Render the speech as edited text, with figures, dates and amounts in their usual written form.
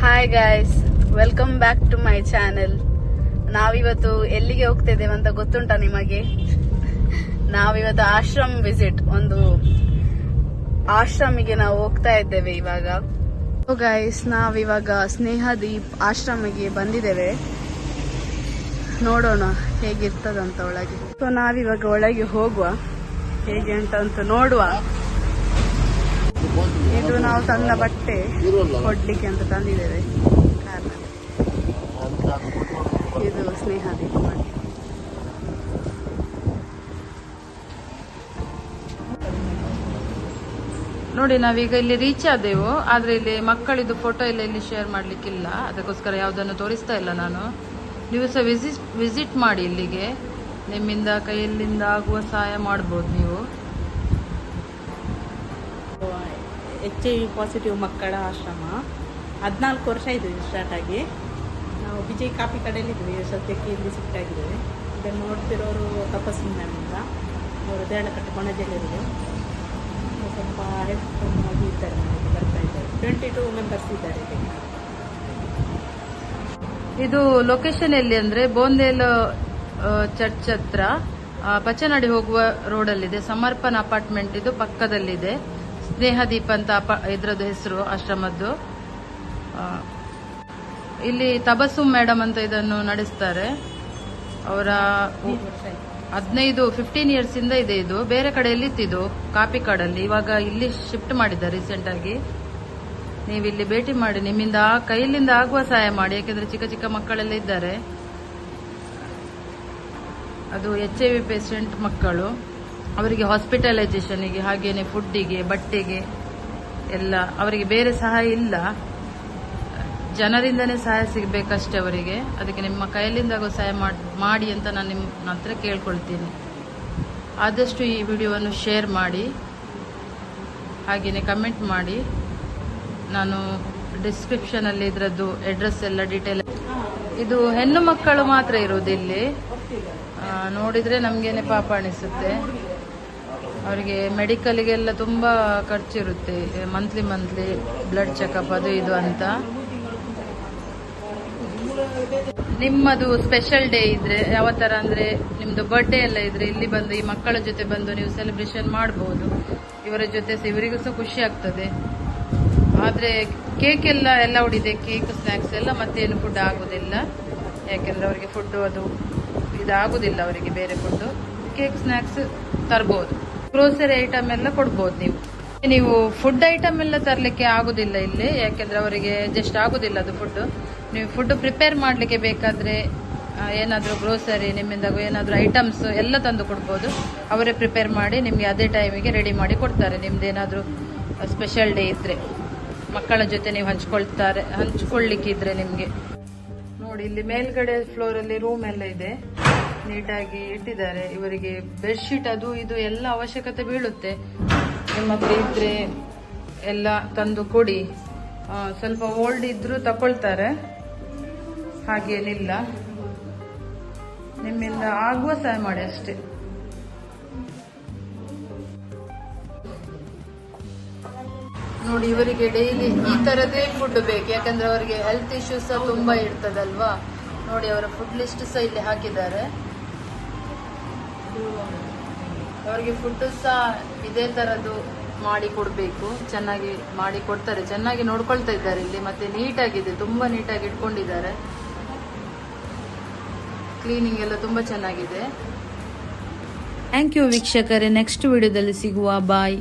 Hi guys, welcome back to my channel. ನಾವಿವತ್ತು ಎಲ್ಲಿಗೆ ಹೋಗ್ತಿದ್ದೇವೆ ಅಂತ ಗೊತ್ತುಂಟಾ ನಿಮಗೆ? ನಾವಿವತ್ತು ಆಶ್ರಮ್ ವಿಸಿಟ್, ಒಂದು ಆಶ್ರಮಿಗೆ ನಾವು ಹೋಗ್ತಾ ಇದ್ದೇವೆ ಇವಾಗ. ಗೈಸ್, ನಾವಿವಾಗ ಸ್ನೇಹದೀಪ್ ಆಶ್ರಮಿಗೆ ಬಂದಿದ್ದೇವೆ. ನೋಡೋಣ ಹೇಗಿರ್ತದಂತ ಒಳಗೆ. ಸೊ ನಾವಿವಾಗ ಒಳಗೆ ಹೋಗುವ, ಹೇಗೆ ಅಂತ ನೋಡುವ. ಇದು ನಾವು ತಂದ ಬಟ್ಟೆ ಕೊಡ್ಲಿಕ್ಕೆ ಅಂತ ತಂದಿದ್ದೇವೆ ಕಾರ್ನಲ್ಲಿ. ಇದು ಸ್ನೇಹದೀಪ ಮಾಡಿ. ನೋಡಿ, ನಾವೀಗ ಇಲ್ಲಿ ರೀಚ್ ಆದೆವು. ಆದ್ರೆ ಇಲ್ಲಿ ಮಕ್ಕಳಿದ್ದು ಫೋಟೋ ಎಲ್ಲ ಇಲ್ಲಿ ಶೇರ್ ಮಾಡ್ಲಿಕ್ಕಿಲ್ಲ, ಅದಕ್ಕೋಸ್ಕರ ಯಾವುದನ್ನು ತೋರಿಸ್ತಾ ಇಲ್ಲ ನಾನು. ನೀವು ಸಹ ವಿಸಿಟ್ ಮಾಡಿ ಇಲ್ಲಿಗೆ. ನಿಮ್ಮಿಂದ ಕೈಯಲ್ಲಿಂದ ಆಗುವ ಸಹಾಯ ಮಾಡ್ಬೋದು ನೀವು. HIV ಪಾಸಿಟಿವ್ ಮಕ್ಕಳ ಆಶ್ರಮ 14 ವರ್ಷ ಇದು ಸ್ಟಾರ್ಟ್ ಆಗಿ. ನಾವು ವಿಜಯ್ ಕಾಪಿ ಕಡೆಯಲ್ಲಿದ್ವಿ, ಸದ್ಯಕ್ಕೆ ಇಲ್ಲಿ ಶಿಫ್ಟ್ ಆಗಿದ್ದೇವೆ. ಇದನ್ನು ನೋಡ್ತಿರೋರು ತಪಸ್ಸಿನ ಮ್ಯಾಮಿಂದ, ಅವರು ದೇಳಕಟ್ಟೆ ಕೊಣಜಲ್ಲಿರೋದು. ಸ್ವಲ್ಪ ಹೆಲ್ಪ್ ಆಗಿ ಇದ್ದಾರೆ, ಮನೆಗೆ ಬರ್ತಾ ಇದ್ದಾರೆ. 22 ಮೆಂಬರ್ಸ್ ಇದ್ದಾರೆ ಇದಕ್ಕೆ. ಇದು ಲೊಕೇಶನ್ ಎಲ್ಲಿ ಅಂದ್ರೆ ಬೋಂದೇಲ್ ಚರ್ಚ್ ಹತ್ರ, ಪಚ್ಚನಾಡಿ ಹೋಗುವ ರೋಡಲ್ಲಿದೆ. ಸಮರ್ಪಣ ಅಪಾರ್ಟ್ಮೆಂಟ್ ಇದು ಪಕ್ಕದಲ್ಲಿದೆ. ಸ್ನೇಹದೀಪ್ ಅಂತ ಇದ್ರದ್ದು ಹೆಸರು ಆಶ್ರಮದ್ದು. ಇಲ್ಲಿ ತಬಸ್ಸುಮ್ ಮೇಡಮ್ ಅಂತ ಇದನ್ನು ನಡೆಸ್ತಾರೆ. ಅವರ 15 ಇಯರ್ಸ್ ಇಂದ ಇದೆ. ಇದು ಬೇರೆ ಕಡೆಯಲ್ಲಿ ಇತ್ತಿದ್ದು ಕಾಪಿಕಾಡಲ್ಲಿ, ಇವಾಗ ಇಲ್ಲಿ ಶಿಫ್ಟ್ ಮಾಡಿದ್ದಾರೆ ರೀಸೆಂಟ್ ಆಗಿ. ನೀವು ಇಲ್ಲಿ ಭೇಟಿ ಮಾಡಿ, ನಿಮ್ಮಿಂದ ಕೈಲಿಂದ ಆಗುವ ಸಹಾಯ ಮಾಡಿ. ಯಾಕೆಂದ್ರೆ ಚಿಕ್ಕ ಚಿಕ್ಕ ಮಕ್ಕಳೆಲ್ಲ ಇದ್ದಾರೆ. ಅದು HIV ಪೇಷಂಟ್ ಮಕ್ಕಳು. ಅವರಿಗೆ ಹಾಸ್ಪಿಟಲೈಸೇಷನ್ಗೆ, ಹಾಗೇನೆ ಫುಡ್ಡಿಗೆ, ಬಟ್ಟೆಗೆ ಎಲ್ಲ ಅವರಿಗೆ ಬೇರೆ ಸಹಾಯ ಇಲ್ಲ. ಜನರಿಂದನೇ ಸಹಾಯ ಸಿಗಬೇಕಷ್ಟೇ ಅವರಿಗೆ. ಅದಕ್ಕೆ ನಿಮ್ಮ ಕೈಯಲ್ಲಿಂದಾಗೋ ಸಹಾಯ ಮಾಡಿ ಅಂತ ನಾನು ನಿಮ್ಮ ಹತ್ರ ಕೇಳ್ಕೊಳ್ತೀನಿ. ಆದಷ್ಟು ಈ ವಿಡಿಯೋವನ್ನು ಶೇರ್ ಮಾಡಿ, ಹಾಗೇನೆ ಕಮೆಂಟ್ ಮಾಡಿ. ನಾನು ಡಿಸ್ಕ್ರಿಪ್ಷನಲ್ಲಿ ಇದರದ್ದು ಅಡ್ರೆಸ್ ಎಲ್ಲ ಡೀಟೇಲ್. ಇದು ಹೆಣ್ಣು ಮಕ್ಕಳು ಮಾತ್ರ ಇರೋದು ಇಲ್ಲಿ. ನೋಡಿದ್ರೆ ನಮಗೇನೆ ಪಾಪ ಅನಿಸುತ್ತೆ. ಅವರಿಗೆ ಮೆಡಿಕಲ್ಗೆಲ್ಲ ತುಂಬಾ ಖರ್ಚಿರುತ್ತೆ, ಮಂತ್ಲಿ ಬ್ಲಡ್ ಚೆಕಪ್ ಅದು ಇದು ಅಂತ. ನಿಮ್ಮದು ಸ್ಪೆಷಲ್ ಡೇ ಇದ್ರೆ, ಯಾವ ತರ ಅಂದ್ರೆ ನಿಮ್ದು ಬರ್ಡೇ ಎಲ್ಲ ಇದ್ರೆ, ಇಲ್ಲಿ ಬಂದು ಈ ಮಕ್ಕಳ ಜೊತೆ ಬಂದು ನೀವು ಸೆಲೆಬ್ರೇಷನ್ ಮಾಡಬಹುದು. ಇವರ ಜೊತೆ ಇವರಿಗೂ ಸಹ ಖುಷಿ ಆಗ್ತದೆ. ಆದ್ರೆ ಕೇಕ್ ಎಲ್ಲ ಉಡಿದೆ, ಕೇಕ್ ಸ್ನಾಕ್ಸ್ ಎಲ್ಲ, ಮತ್ತೇನು ಫುಡ್ ಆಗುದಿಲ್ಲ. ಯಾಕೆಂದ್ರೆ ಅವರಿಗೆ ಫುಡ್ ಅದು ಇದಾಗುದಿಲ್ಲ, ಅವರಿಗೆ ಬೇರೆ ಫುಡ್. ಕೇಕ್ ಸ್ನಾಕ್ಸ್ ತರಬಹುದು, ಗ್ರೋಸರಿ ಐಟಮ್ ಎಲ್ಲ ಕೊಡ್ಬೋದು. ನೀವು ಫುಡ್ ಐಟಮ್ ಎಲ್ಲ ತರಲಿಕ್ಕೆ ಆಗುದಿಲ್ಲ ಇಲ್ಲಿ, ಯಾಕೆಂದ್ರೆ ಅವರಿಗೆ ಜಸ್ಟ್ ಆಗುದಿಲ್ಲ ಅದು ಫುಡ್. ನೀವು ಫುಡ್ ಪ್ರಿಪೇರ್ ಮಾಡ್ಲಿಕ್ಕೆ ಬೇಕಾದ್ರೆ ಏನಾದ್ರೂ ಗ್ರೋಸರಿ ನಿಮ್ಮಿಂದ ಏನಾದ್ರೂ ಐಟಮ್ಸ್ ಎಲ್ಲ ತಂದು ಕೊಡ್ಬೋದು. ಅವರೇ ಪ್ರಿಪೇರ್ ಮಾಡಿ ನಿಮ್ಗೆ ಅದೇ ಟೈಮಿಗೆ ರೆಡಿ ಮಾಡಿ ಕೊಡ್ತಾರೆ. ನಿಮ್ದೇನಾದ್ರೂ ಸ್ಪೆಷಲ್ ಡೇ ಇದ್ರೆ, ಮಕ್ಕಳ ಜೊತೆ ನೀವು ಹಂಚ್ಕೊಳ್ಳಿಕ್ಕಿದ್ರೆ ನಿಮ್ಗೆ. ನೋಡಿ, ಇಲ್ಲಿ ಮೇಲ್ಗಡೆ ಫ್ಲೋರ್ ಅಲ್ಲಿ ರೂಮ್ ಎಲ್ಲ ಇದೆ, ನೀಟಾಗಿ ಇಟ್ಟಿದ್ದಾರೆ. ಇವರಿಗೆ ಬೆಡ್ಶೀಟ್ ಅದು ಇದು ಎಲ್ಲ ಅವಶ್ಯಕತೆ ಬೀಳುತ್ತೆ. ನಿಮ್ಮ ಹತ್ರ ಇದ್ರೆ ಎಲ್ಲ ತಂದು ಕೊಡಿ. ಸ್ವಲ್ಪ ಓಲ್ಡ್ ಇದ್ರೂ ತಕೊಳ್ತಾರೆ, ಹಾಗೇನಿಲ್ಲ. ನಿಮ್ಮಿಂದ ಆಗುವ ಸಹಾಯ ಮಾಡಿ ಅಷ್ಟೇ. ನೋಡಿ, ಇವರಿಗೆ ಡೈಲಿ ಈ ತರದೇ ಫುಡ್ ಬೇಕು, ಯಾಕಂದ್ರೆ ಅವರಿಗೆ ಹೆಲ್ತ್ ಇಶ್ಯೂಸ್ ಸಹ ತುಂಬಾ ಇರ್ತದಲ್ವಾ. ನೋಡಿ, ಅವರ ಫುಡ್ ಲಿಸ್ಟ್ ಸಹ ಇಲ್ಲಿ ಹಾಕಿದ್ದಾರೆ. ಅವರಿಗೆ ಫುಡ್ ಸಹ ಇದೇ ತರದ್ದು ಮಾಡಿ ಕೊಡ್ಬೇಕು. ಚೆನ್ನಾಗಿ ಮಾಡಿ ಕೊಡ್ತಾರೆ, ಚೆನ್ನಾಗಿ ನೋಡ್ಕೊಳ್ತಾ ಇದ್ದಾರೆ ಇಲ್ಲಿ. ಮತ್ತೆ ನೀಟಾಗಿದೆ, ತುಂಬಾ ನೀಟಾಗಿ ಇಟ್ಕೊಂಡಿದ್ದಾರೆ. ಕ್ಲೀನಿಂಗ್ ಎಲ್ಲ ತುಂಬಾ ಚೆನ್ನಾಗಿದೆ. ಥ್ಯಾಂಕ್ ಯು ವೀಕ್ಷಕರೇ. ನೆಕ್ಸ್ಟ್ ವಿಡಿಯೋದಲ್ಲಿ ಸಿಗುವ. ಬಾಯ್.